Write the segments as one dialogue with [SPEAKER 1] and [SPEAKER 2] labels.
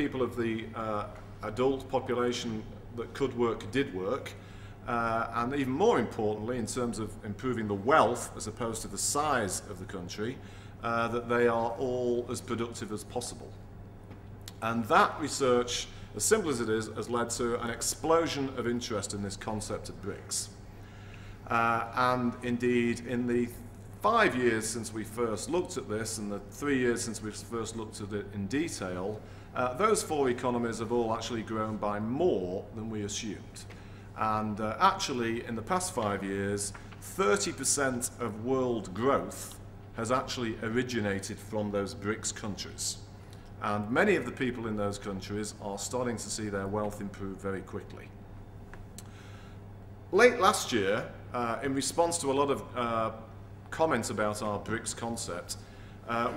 [SPEAKER 1] people of the adult population that could work did work, and even more importantly, in terms of improving the wealth as opposed to the size of the country, that they are all as productive as possible. And that research, as simple as it is, has led to an explosion of interest in this concept of BRICS. And indeed, in the 5 years since we first looked at this and the 3 years since we first looked at it in detail, those 4 economies have all actually grown by more than we assumed. And actually, in the past 5 years, 30% of world growth has actually originated from those BRICS countries. And many of the people in those countries are starting to see their wealth improve very quickly. Late last year, in response to a lot of comments about our BRICS concept,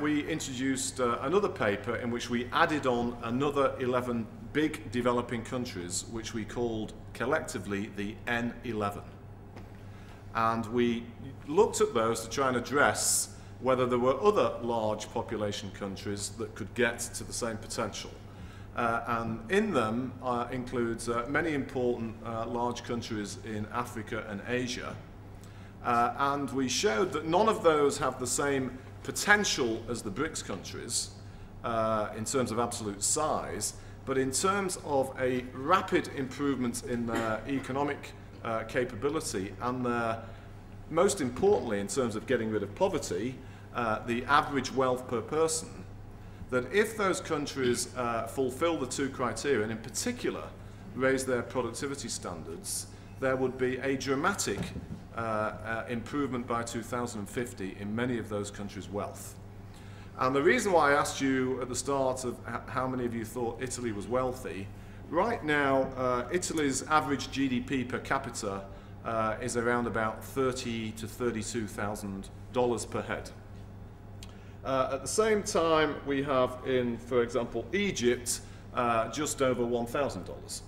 [SPEAKER 1] we introduced another paper in which we added on another 11 big developing countries, which we called collectively the N11. And we looked at those to try and address whether there were other large population countries that could get to the same potential. And in them includes many important large countries in Africa and Asia. And we showed that none of those have the same potential as the BRICS countries in terms of absolute size, but in terms of a rapid improvement in their economic capability and their, most importantly in terms of getting rid of poverty, the average wealth per person, that if those countries fulfill the 2 criteria, and in particular raise their productivity standards, there would be a dramatic improvement by 2050 in many of those countries' wealth. And the reason why I asked you at the start of how many of you thought Italy was wealthy, right now Italy's average GDP per capita is around about $30,000 to $32,000 per head. At the same time, we have in, for example, Egypt, just over $1,000.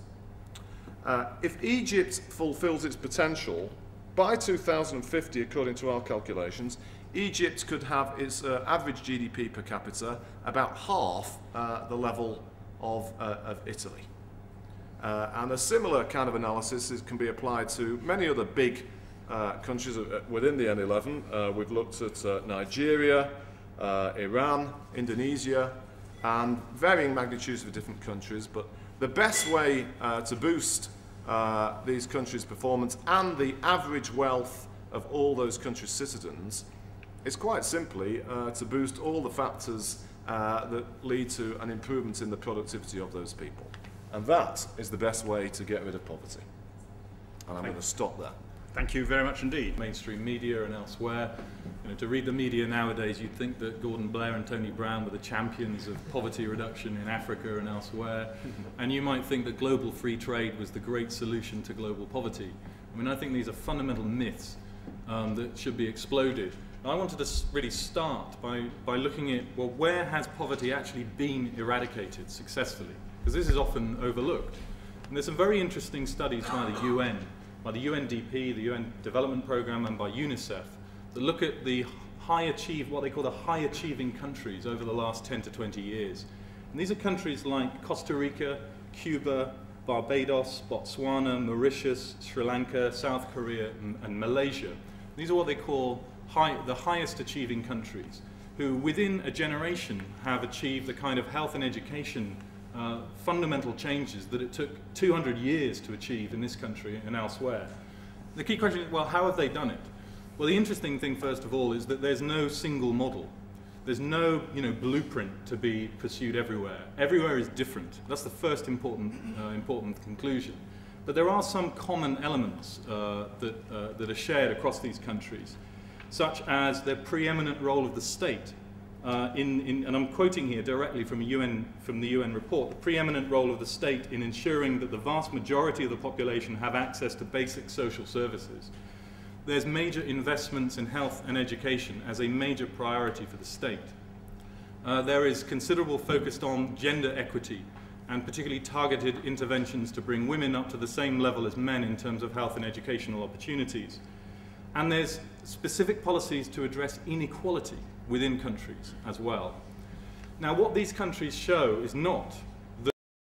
[SPEAKER 1] If Egypt fulfills its potential, by 2050, according to our calculations, Egypt could have its average GDP per capita about half the level of Italy. And a similar kind of analysis can be applied to many other big countries within the N11. We've looked at Nigeria, Iran, Indonesia, and varying magnitudes of different countries. But the best way to boost these countries' performance and the average wealth of all those countries' citizens is quite simply to boost all the factors that lead to an improvement in the productivity of those people. And that is the best way to get rid of poverty. And I'm going to stop there.
[SPEAKER 2] Thank you very much indeed. Mainstream media and elsewhere. You know, to read the media nowadays, you'd think that Gordon Blair and Tony Brown were the champions of poverty reduction in Africa and elsewhere. And you might think that global free trade was the great solution to global poverty. I mean, I think these are fundamental myths that should be exploded. I wanted to really start by looking at, well, where has poverty actually been eradicated successfully? Because this is often overlooked. And there's some very interesting studies by the UN, by the UNDP, the UN Development Programme, and by UNICEF that look at the what they call the high achieving countries over the last 10 to 20 years. And these are countries like Costa Rica, Cuba, Barbados, Botswana, Mauritius, Sri Lanka, South Korea, and Malaysia. These are what they call the highest achieving countries, who within a generation have achieved the kind of health and education fundamental changes that it took 200 years to achieve in this country and elsewhere. The key question is, well, how have they done it? Well, the interesting thing, first of all, is that there's no single model. There's no blueprint to be pursued everywhere. Everywhere is different. That's the first important conclusion. But there are some common elements that are shared across these countries, such as the preeminent role of the state. And I'm quoting here directly from the UN report, the preeminent role of the state in ensuring that the vast majority of the population have access to basic social services. There's major investments in health and education as a major priority for the state. There is considerable focus on gender equity and particularly targeted interventions to bring women up to the same level as men in terms of health and educational opportunities. And there's specific policies to address inequality within countries as well. Now, what these countries show is not